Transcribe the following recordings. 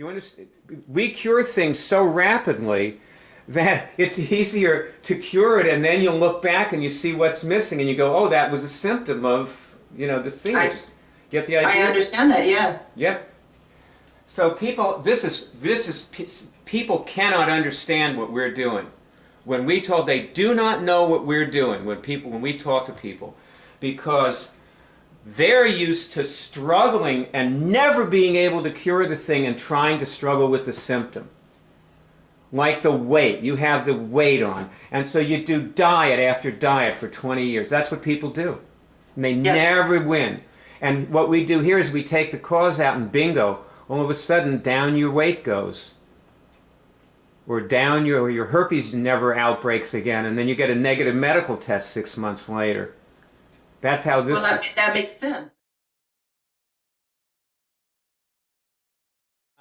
You understand? We cure things so rapidly that it's easier to cure it, and then you'll look back and you see what's missing, and you go, "Oh, that was a symptom of, this thing." Get the idea? I understand that. Yes. Yep. So people, people cannot understand what we're doing. When we talk, they do not know what we're doing when we talk to people, because they're used to struggling and never being able to cure the thing and trying to struggle with the symptom. Like the weight. You have the weight on. And so you do diet after diet for 20 years. That's what people do. And they never win. And what we do here is we take the cause out, and bingo, all of a sudden down your weight goes. Or down your herpes never outbreaks again, and then you get a negative medical test 6 months later. That's how this... Well, that makes sense.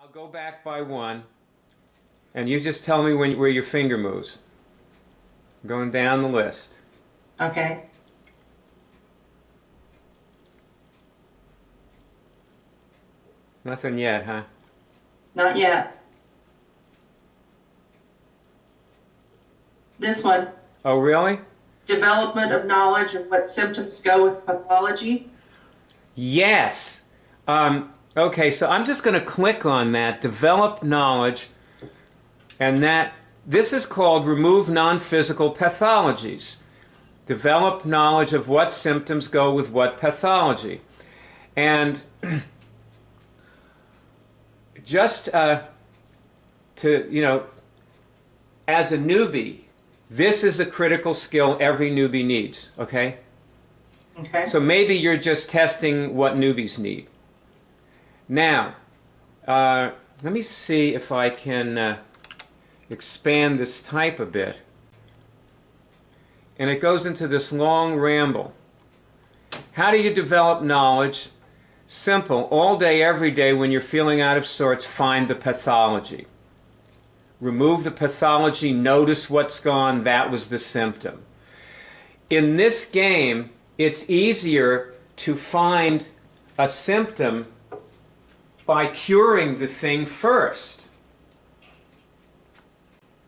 I'll go back by one, and you just tell me where your finger moves. Going down the list. Okay. Nothing yet, huh? Not yet. This one. Oh, really? Development of knowledge of what symptoms go with pathology. Yes. Okay, so I'm just going to click on that, develop knowledge, and this is called remove non-physical pathologies. Develop knowledge of what symptoms go with what pathology. And just as a newbie, this is a critical skill every newbie needs, okay? Okay. So maybe you're just testing what newbies need. Now, let me see if I can expand this type a bit. And it goes into this long ramble. How do you develop knowledge? Simple. All day, every day, when you're feeling out of sorts, find the pathology. Remove the pathology, notice what's gone, that was the symptom. In this game, it's easier to find a symptom by curing the thing first.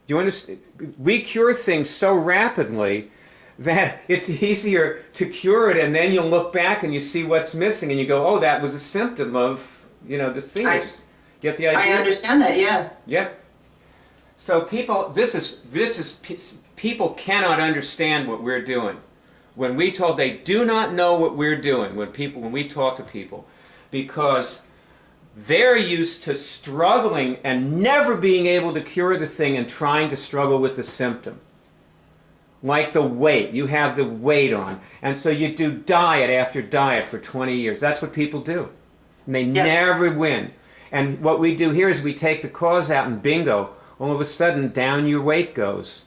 Do you understand? We cure things so rapidly that it's easier to cure it, and then you'll look back and you see what's missing, and you go, "Oh, that was a symptom of, this thing." Get the idea? I understand that. Yes. Yep. So people, people cannot understand what we're doing. When we talk, they do not know what we're doing when we talk to people, because they're used to struggling and never being able to cure the thing and trying to struggle with the symptom. Like the weight. You have the weight on. And so you do diet after diet for 20 years. That's what people do. And they never win. And what we do here is we take the cause out, and bingo, all of a sudden down your weight goes.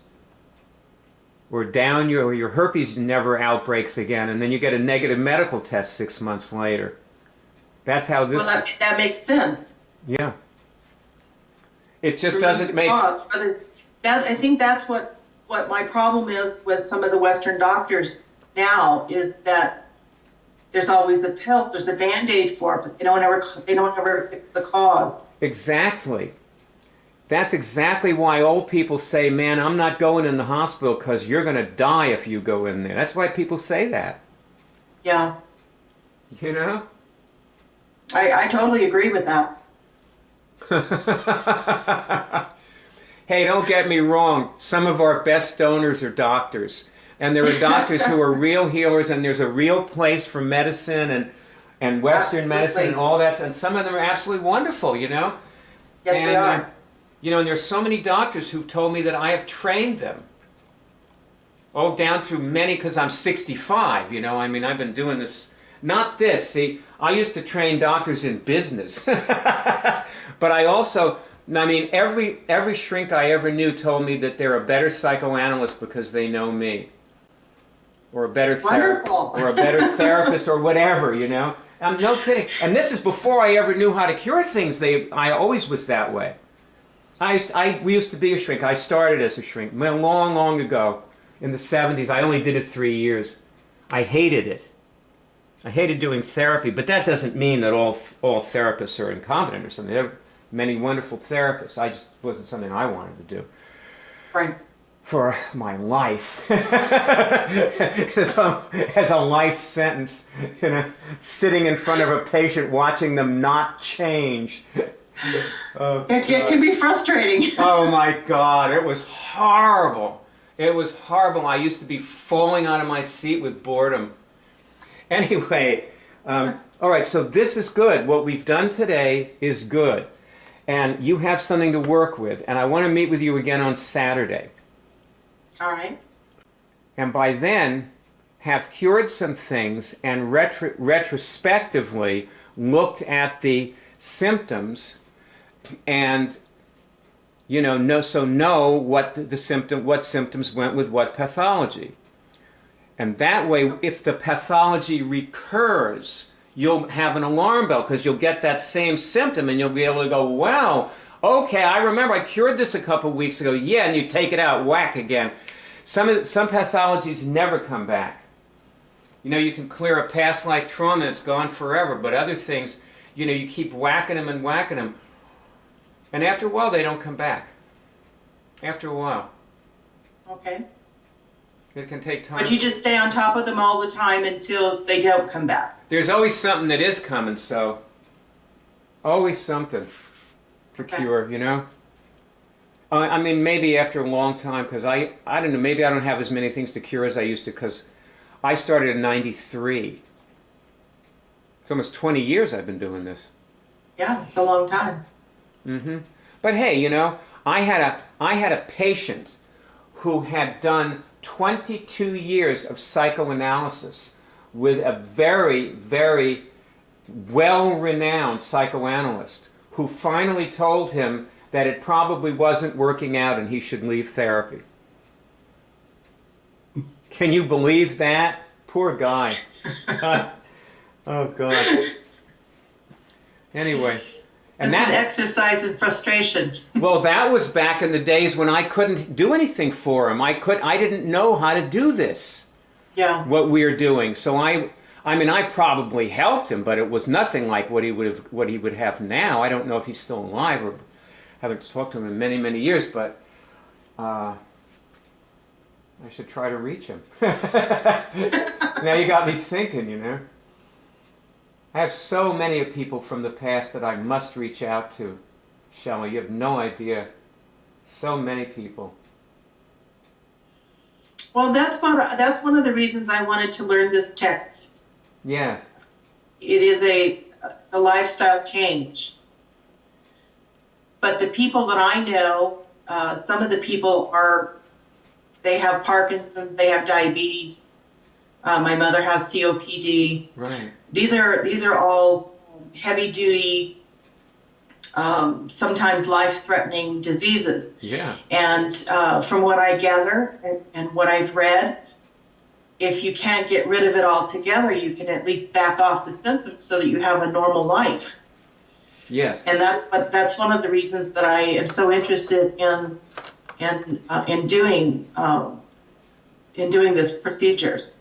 Or down your herpes never outbreaks again, and then you get a negative medical test 6 months later. That's how this... Well, that makes sense. Yeah. It just doesn't make sense. I think that's what my problem is with some of the Western doctors now, is that there's always a pill, there's a Band-Aid for it, but they don't ever fix the cause. Exactly. That's exactly why old people say, "Man, I'm not going in the hospital because you're going to die if you go in there." That's why people say that. Yeah. You know? I totally agree with that. Hey, don't get me wrong. Some of our best donors are doctors. And there are doctors who are real healers, and there's a real place for medicine and Western medicine and all that. And some of them are absolutely wonderful, Yes, they are. And there's so many doctors who've told me that I have trained them. Oh, down through many, because I'm 65, I've been doing this. Not this, see, I used to train doctors in business. But I also, every shrink I ever knew told me that they're a better psychoanalyst because they know me. Or a better therapist or whatever, I'm no kidding. And this is before I ever knew how to cure things. I always was that way. We used to be a shrink. I started as a shrink long, long ago in the 70s. I only did it 3 years. I hated it. I hated doing therapy, but that doesn't mean that all therapists are incompetent or something. many wonderful therapists. I just wasn't something I wanted to do. Right. For my life. As a life sentence, you know, sitting in front of a patient watching them not change. Oh, it can be frustrating. Oh my God, it was horrible. It was horrible. I used to be falling out of my seat with boredom. Anyway, all right, so this is good. What we've done today is good. And you have something to work with. And I want to meet with you again on Saturday. All right. And by then, have cured some things and retrospectively looked at the symptoms and, you know, know what what symptoms went with what pathology. And that way, if the pathology recurs, you'll have an alarm bell because you'll get that same symptom and you'll be able to go, wow, okay, I remember I cured this a couple weeks ago. Yeah, and you take it out, whack again. Some pathologies never come back. You know, you can clear a past life trauma and it's gone forever, but other things, you know, you keep whacking them and whacking them. And after a while, they don't come back. After a while. Okay. It can take time. But you just stay on top of them all the time until they don't come back. There's always something that is coming, so always something to cure, you know? I mean, maybe after a long time, because I don't know, maybe I don't have as many things to cure as I used to, because I started in '93. It's almost 20 years I've been doing this. Yeah, it's a long time. Mm-hmm. But hey, you know, I had a patient who had done 22 years of psychoanalysis with a very, very well-renowned psychoanalyst who finally told him that it probably wasn't working out and he should leave therapy. Can you believe that? Poor guy. Oh, God. Anyway. And that exercise in frustration. Well, that was back in the days when I couldn't do anything for him. I didn't know how to do this. Yeah. What we're doing. So I mean, I probably helped him, but it was nothing like what he would have now. I don't know if he's still alive, or haven't talked to him in many, many years, but I should try to reach him. Now you got me thinking, you know. I have so many people from the past that I must reach out to, Shelley. You have no idea. So many people. Well, that's one of the reasons I wanted to learn this technique. Yeah. It is a lifestyle change. But the people that I know, some of the people they have Parkinson's, they have diabetes. My mother has COPD. Right. These are all heavy duty, sometimes life-threatening diseases. Yeah. And from what I gather and what I've read, if you can't get rid of it altogether, you can at least back off the symptoms so that you have a normal life. Yes. And that's one of the reasons that I am so interested in doing this procedures.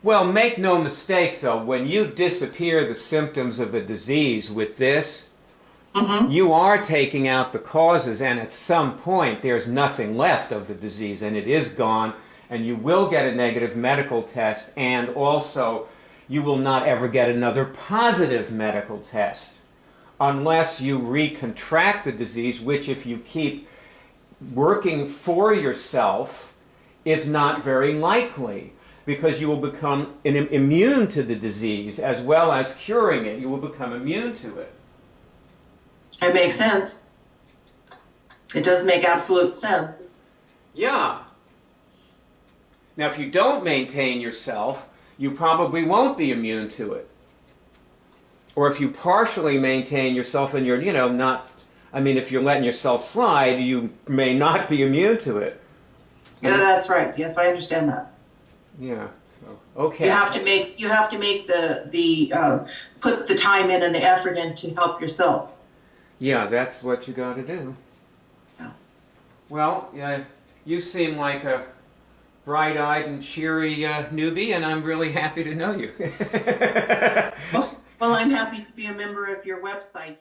Well, make no mistake, though, when you disappear the symptoms of a disease with this, you are taking out the causes, and at some point there's nothing left of the disease, and it is gone, and you will get a negative medical test, and also you will not ever get another positive medical test unless you recontract the disease, which, if you keep working for yourself, is not very likely. Because you will become immune to the disease as well as curing it. You will become immune to it. It makes sense. It does make absolute sense. Yeah. Now, if you don't maintain yourself, you probably won't be immune to it. Or if you partially maintain yourself and you're, you know, not, I mean, if you're letting yourself slide, you may not be immune to it. Yeah, that's right. Yes, I understand that. Yeah. So okay. You have to make put the time in and the effort in to help yourself. Yeah, that's what you got to do. Yeah. Well, yeah, you seem like a bright-eyed and cheery newbie, and I'm really happy to know you. Well, I'm happy to be a member of your website.